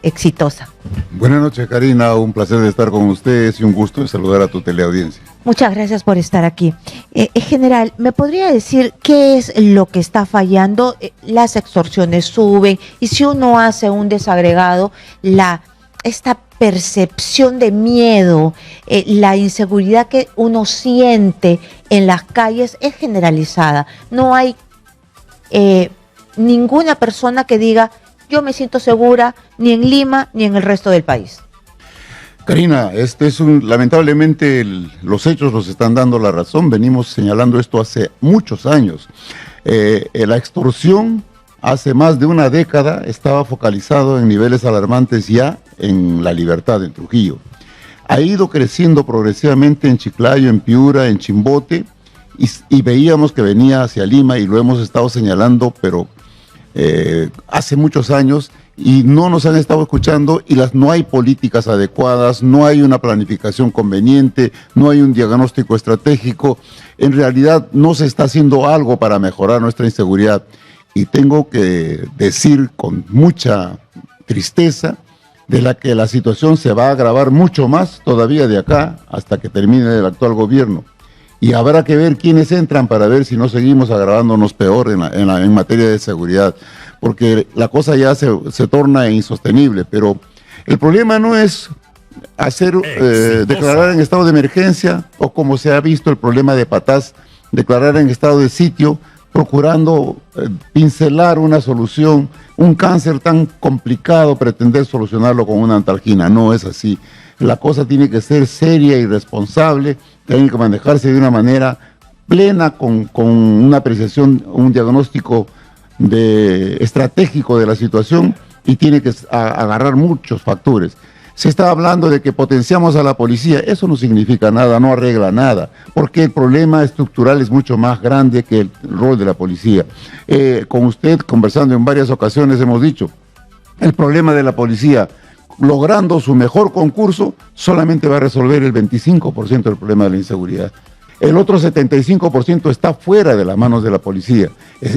exitosa. Buenas noches, Karina, un placer de estar con ustedes y un gusto de saludar a tu teleaudiencia. Muchas gracias por estar aquí. General, ¿me podría decir qué es lo que está fallando? Las extorsiones suben y si uno hace un desagregado, esta percepción de miedo, la inseguridad que uno siente en las calles es generalizada. No hay ninguna persona que diga yo me siento segura ni en Lima ni en el resto del país. Karina, lamentablemente los hechos nos están dando la razón. Venimos señalando esto hace muchos años. La extorsión hace más de una década estaba focalizado en niveles alarmantes ya en La Libertad, en Trujillo. Ha ido creciendo progresivamente en Chiclayo, en Piura, en Chimbote, y veíamos que venía hacia Lima y lo hemos estado señalando, pero hace muchos años, y no nos han estado escuchando, y no hay políticas adecuadas, no hay una planificación conveniente, no hay un diagnóstico estratégico. En realidad no se está haciendo algo para mejorar nuestra inseguridad. Y tengo que decir con mucha tristeza de que la situación se va a agravar mucho más todavía de acá hasta que termine el actual gobierno. Y habrá que ver quiénes entran para ver si no seguimos agravándonos peor en materia de seguridad, porque la cosa ya se torna insostenible. Pero el problema no es declarar en estado de emergencia, o como se ha visto el problema de Patás, declarar en estado de sitio, procurando pincelar una solución, un cáncer tan complicado, pretender solucionarlo con una antalgina. No es así. La cosa tiene que ser seria y responsable, tiene que manejarse de una manera plena, con una apreciación, un diagnóstico estratégico de la situación, y tiene que agarrar muchos factores. Se está hablando de que potenciamos a la policía, eso no significa nada, no arregla nada, porque el problema estructural es mucho más grande que el rol de la policía. Con usted, conversando en varias ocasiones, hemos dicho, el problema de la policía, logrando su mejor concurso, solamente va a resolver el 25% del problema de la inseguridad. El otro 75% está fuera de las manos de la policía.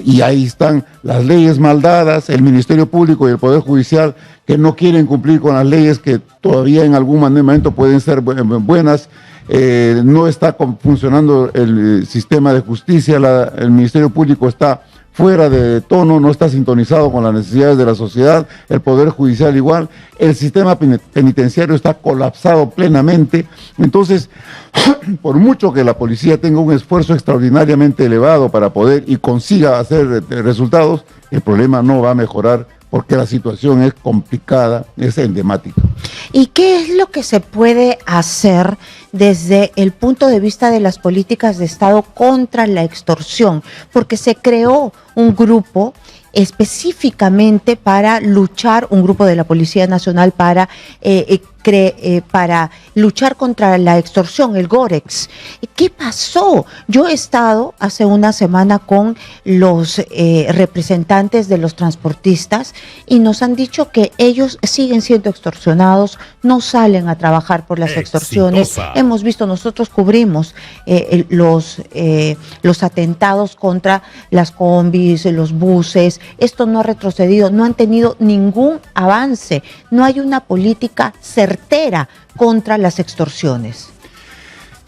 Y ahí están las leyes mal dadas, el Ministerio Público y el Poder Judicial, que no quieren cumplir con las leyes que todavía en algún momento pueden ser buenas. No está funcionando el sistema de justicia, el Ministerio Público está fuera de tono, no está sintonizado con las necesidades de la sociedad, el Poder Judicial igual, el sistema penitenciario está colapsado plenamente. Entonces, por mucho que la policía tenga un esfuerzo extraordinariamente elevado para poder y consiga hacer resultados, el problema no va a mejorar, porque la situación es complicada, es endemática. ¿Y qué es lo que se puede hacer desde el punto de vista de las políticas de Estado contra la extorsión? Porque se creó un grupo específicamente para luchar, un grupo de la Policía Nacional para luchar contra la extorsión, el GOREX. ¿Qué pasó? Yo he estado hace una semana con los representantes de los transportistas y nos han dicho que ellos siguen siendo extorsionados, no salen a trabajar por las extorsiones. Hemos visto, nosotros cubrimos los atentados contra las combis, los buses. Esto no ha retrocedido, no han tenido ningún avance, no hay una política certera contra las extorsiones.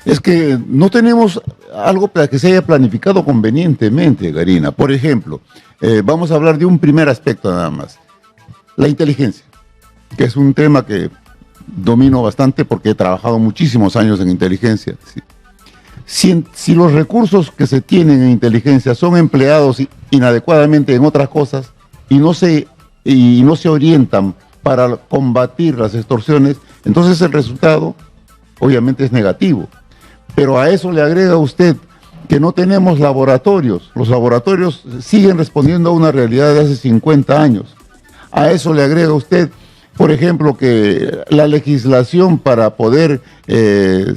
Es que no tenemos algo para que se haya planificado convenientemente, Karina. Por ejemplo, vamos a hablar de un primer aspecto nada más, la inteligencia, que es un tema que domino bastante porque he trabajado muchísimos años en inteligencia. Si los recursos que se tienen en inteligencia son empleados inadecuadamente en otras cosas y no se orientan para combatir las extorsiones, entonces el resultado obviamente es negativo. Pero a eso le agrega usted que no tenemos laboratorios. Los laboratorios siguen respondiendo a una realidad de hace 50 años. A eso le agrega usted, por ejemplo, que la legislación para poder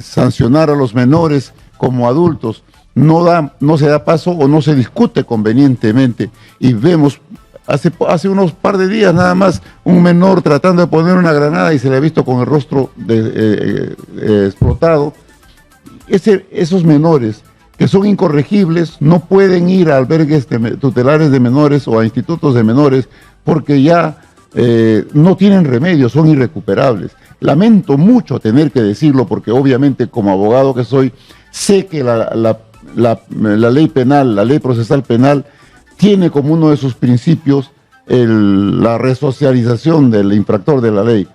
sancionar a los menores como adultos no se da paso o no se discute convenientemente, y vemos hace unos par de días nada más un menor tratando de poner una granada y se le ha visto con el rostro explotado. Esos menores que son incorregibles no pueden ir a albergues tutelares de menores o a institutos de menores, porque ya no tienen remedio, son irrecuperables. Lamento mucho tener que decirlo porque obviamente como abogado que soy, sé que la ley penal, la ley procesal penal, tiene como uno de sus principios la resocialización del infractor de la ley,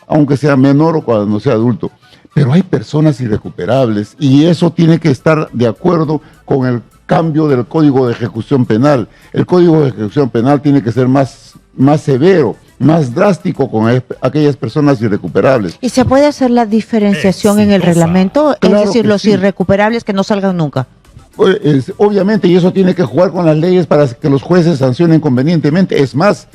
aunque sea menor o cuando sea adulto. Pero hay personas irrecuperables y eso tiene que estar de acuerdo con el cambio del Código de Ejecución Penal. El Código de Ejecución Penal tiene que ser más severo, más drástico con aquellas personas irrecuperables. ¿Y se puede hacer la diferenciación en el reglamento? Claro, es decir, los sí. Irrecuperables que no salgan nunca. Obviamente, y eso tiene que jugar con las leyes para que los jueces sancionen convenientemente. Es más,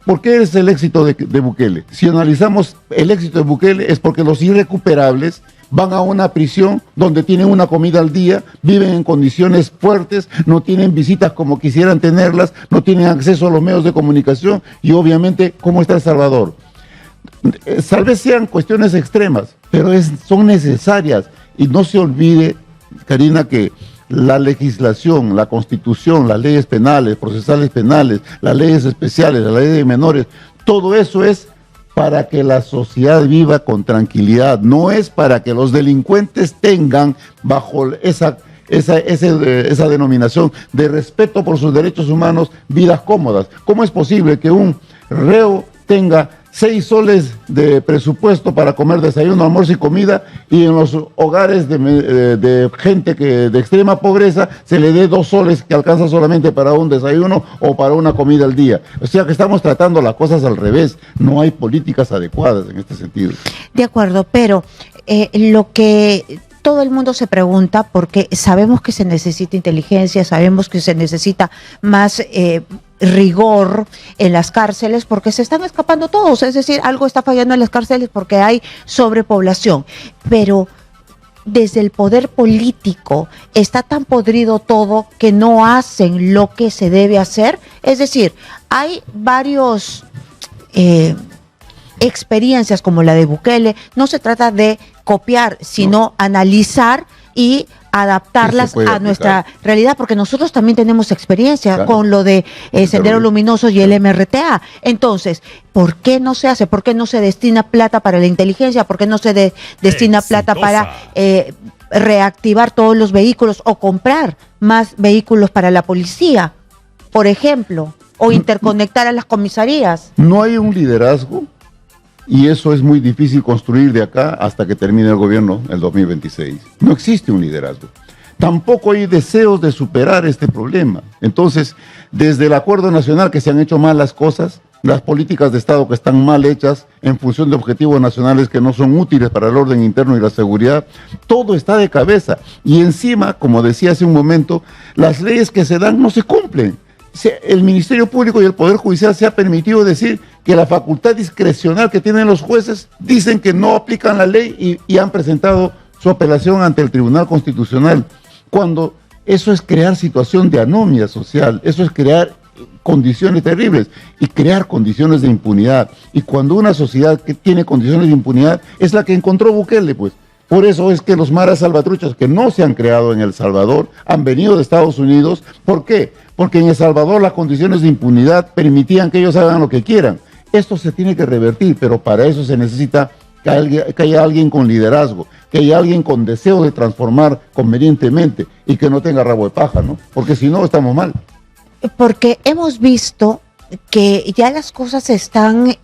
¿por qué es el éxito de Bukele? Si analizamos el éxito de Bukele es porque los irrecuperables van a una prisión donde tienen una comida al día, viven en condiciones fuertes, no tienen visitas como quisieran tenerlas, no tienen acceso a los medios de comunicación y obviamente, ¿cómo está El Salvador? Tal vez sean cuestiones extremas, pero son necesarias y no se olvide, Karina, que la legislación, la constitución, las leyes penales, procesales penales, las leyes especiales, la ley de menores, todo eso es para que la sociedad viva con tranquilidad, no es para que los delincuentes tengan bajo esa denominación de respeto por sus derechos humanos vidas cómodas. ¿Cómo es posible que un reo tenga 6 soles de presupuesto para comer desayuno, almuerzo y comida y en los hogares de gente de extrema pobreza se le dé 2 soles que alcanza solamente para un desayuno o para una comida al día? O sea que estamos tratando las cosas al revés, no hay políticas adecuadas en este sentido. De acuerdo, pero lo que todo el mundo se pregunta, porque sabemos que se necesita inteligencia, sabemos que se necesita más rigor en las cárceles porque se están escapando todos, es decir, algo está fallando en las cárceles porque hay sobrepoblación, pero desde el poder político está tan podrido todo que no hacen lo que se debe hacer, es decir, hay varios experiencias como la de Bukele, no se trata de copiar, sino analizar y adaptarlas a nuestra realidad, porque nosotros también tenemos experiencia con lo de Senderos Luminosos y el MRTA. Entonces, ¿por qué no se hace? ¿Por qué no se destina plata para la inteligencia? ¿Por qué no se destina plata para reactivar todos los vehículos o comprar más vehículos para la policía, por ejemplo, o interconectar a las comisarías? No hay un liderazgo. Y eso es muy difícil construir de acá hasta que termine el gobierno el 2026. No existe un liderazgo. Tampoco hay deseos de superar este problema. Entonces, desde el acuerdo nacional que se han hecho mal las cosas, las políticas de Estado que están mal hechas en función de objetivos nacionales que no son útiles para el orden interno y la seguridad, todo está de cabeza. Y encima, como decía hace un momento, las leyes que se dan no se cumplen. El Ministerio Público y el Poder Judicial se ha permitido decir que la facultad discrecional que tienen los jueces dicen que no aplican la ley y han presentado su apelación ante el Tribunal Constitucional, cuando eso es crear situación de anomia social, eso es crear condiciones terribles y crear condiciones de impunidad. Y cuando una sociedad que tiene condiciones de impunidad es la que encontró Bukele, pues. Por eso es que los maras salvatruchas que no se han creado en El Salvador han venido de Estados Unidos. ¿Por qué? Porque en El Salvador las condiciones de impunidad permitían que ellos hagan lo que quieran. Esto se tiene que revertir, pero para eso se necesita que haya alguien con liderazgo, que haya alguien con deseo de transformar convenientemente y que no tenga rabo de paja, ¿no? Porque si no, estamos mal. Porque hemos visto que ya las cosas están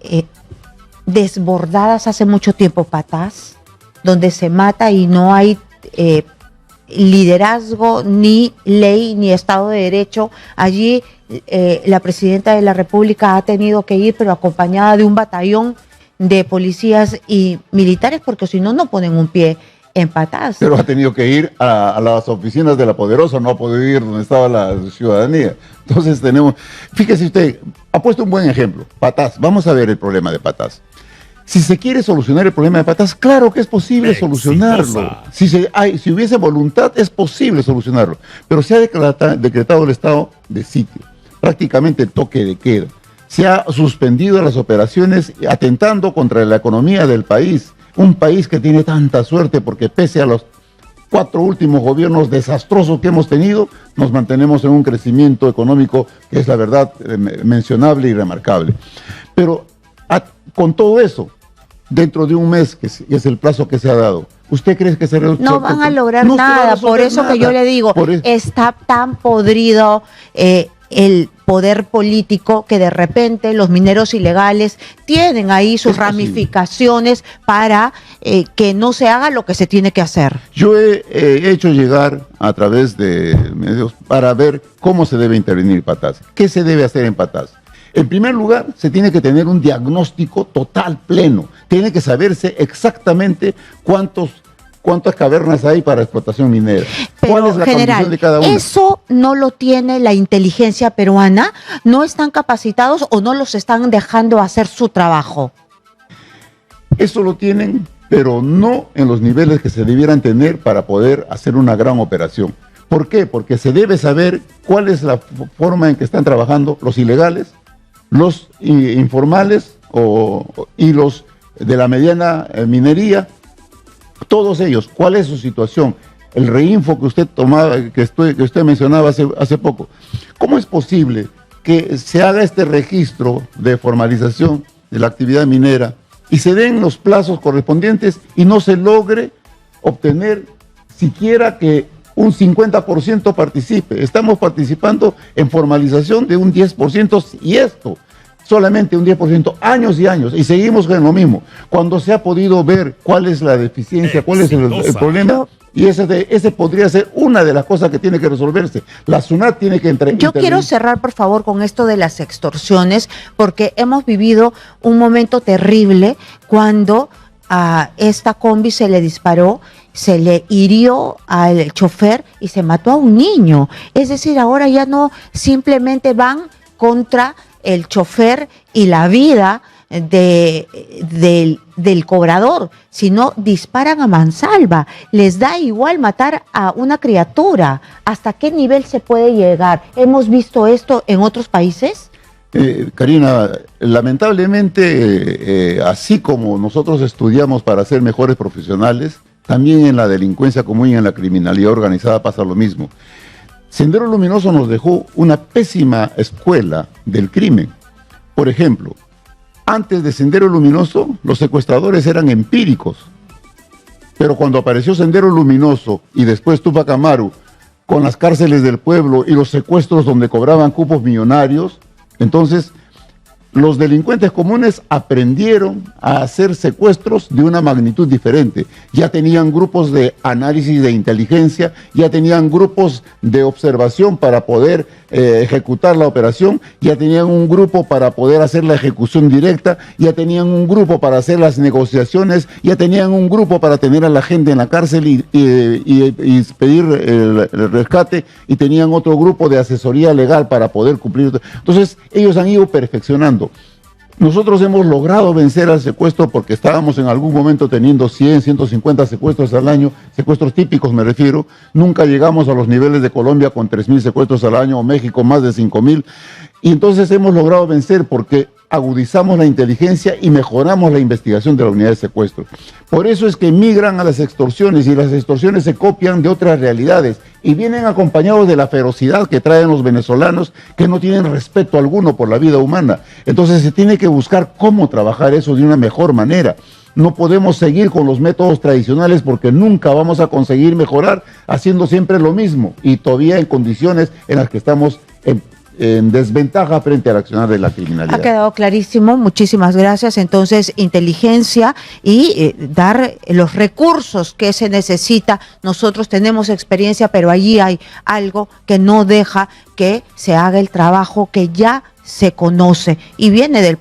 desbordadas hace mucho tiempo, Patás, donde se mata y no hay liderazgo, ni ley, ni Estado de Derecho. Allí la presidenta de la República ha tenido que ir, pero acompañada de un batallón de policías y militares, porque si no, no ponen un pie en Patás. Pero ha tenido que ir a las oficinas de La Poderosa, no ha podido ir donde estaba la ciudadanía. Entonces fíjese usted, ha puesto un buen ejemplo, Patás. Vamos a ver el problema de Patás. Si se quiere solucionar el problema de Patás, claro que es posible solucionarlo. Si hubiese voluntad, es posible solucionarlo. Pero se ha decretado el estado de sitio, prácticamente el toque de queda. Se ha suspendido las operaciones atentando contra la economía del país. Un país que tiene tanta suerte porque pese a los 4 últimos gobiernos desastrosos que hemos tenido, nos mantenemos en un crecimiento económico que es la verdad mencionable y remarcable. Pero con todo eso, dentro de un mes, que es el plazo que se ha dado, ¿usted cree que se resuelve? No van a lograr nada, por eso nada. Que yo le digo, está tan podrido el poder político que de repente los mineros ilegales tienen ahí sus ramificaciones para que no se haga lo que se tiene que hacer. Yo he hecho llegar a través de medios para ver cómo se debe intervenir Patas, qué se debe hacer en Patas. En primer lugar, se tiene que tener un diagnóstico total, pleno. Tiene que saberse exactamente cuántas cavernas hay para explotación minera. Pero, ¿cuál es la condición de cada una? ¿Eso no lo tiene la inteligencia peruana? ¿No están capacitados o no los están dejando hacer su trabajo? Eso lo tienen, pero no en los niveles que se debieran tener para poder hacer una gran operación. ¿Por qué? Porque se debe saber cuál es la forma en que están trabajando los ilegales, los informales y los de la mediana minería, todos ellos, cuál es su situación, el reinfo que usted usted mencionaba hace poco. ¿Cómo es posible que se haga este registro de formalización de la actividad minera y se den los plazos correspondientes y no se logre obtener siquiera que un 50% participe? Estamos participando en formalización de un 10% y esto, solamente un 10%, años y años, y seguimos con lo mismo. Cuando se ha podido ver cuál es la deficiencia, cuál es el problema, y ese podría ser una de las cosas que tiene que resolverse. La SUNAT tiene que intervenir. Yo quiero cerrar, por favor, con esto de las extorsiones, porque hemos vivido un momento terrible cuando a esta combi se le disparó, se le hirió al chofer y se mató a un niño. Es decir, ahora ya no simplemente van contra el chofer y la vida del cobrador, sino disparan a mansalva. Les da igual matar a una criatura. ¿Hasta qué nivel se puede llegar? ¿Hemos visto esto en otros países? Karina, lamentablemente, así como nosotros estudiamos para ser mejores profesionales, también en la delincuencia común y en la criminalidad organizada pasa lo mismo. Sendero Luminoso nos dejó una pésima escuela del crimen. Por ejemplo, antes de Sendero Luminoso, los secuestradores eran empíricos. Pero cuando apareció Sendero Luminoso y después Tupac Amaru, con las cárceles del pueblo y los secuestros donde cobraban cupos millonarios, entonces los delincuentes comunes aprendieron a hacer secuestros de una magnitud diferente. Ya tenían grupos de análisis de inteligencia, ya tenían grupos de observación para poder ejecutar la operación, ya tenían un grupo para poder hacer la ejecución directa, ya tenían un grupo para hacer las negociaciones, ya tenían un grupo para tener a la gente en la cárcel y pedir el rescate, y tenían otro grupo de asesoría legal para poder cumplir. Entonces, ellos han ido perfeccionando. Nosotros hemos logrado vencer al secuestro porque estábamos en algún momento teniendo 100, 150 secuestros al año, secuestros típicos me refiero. Nunca llegamos a los niveles de Colombia con 3.000 secuestros al año, o México más de 5.000. Y entonces hemos logrado vencer porque agudizamos la inteligencia y mejoramos la investigación de la unidad de secuestro. Por eso es que migran a las extorsiones, y las extorsiones se copian de otras realidades y vienen acompañados de la ferocidad que traen los venezolanos, que no tienen respeto alguno por la vida humana. Entonces se tiene que buscar cómo trabajar eso de una mejor manera. No podemos seguir con los métodos tradicionales porque nunca vamos a conseguir mejorar haciendo siempre lo mismo y todavía en condiciones en las que estamos en desventaja frente al accionar de la criminalidad. Ha quedado clarísimo, muchísimas gracias. Entonces, inteligencia y dar los recursos que se necesita. Nosotros tenemos experiencia, pero allí hay algo que no deja que se haga el trabajo que ya se conoce y viene del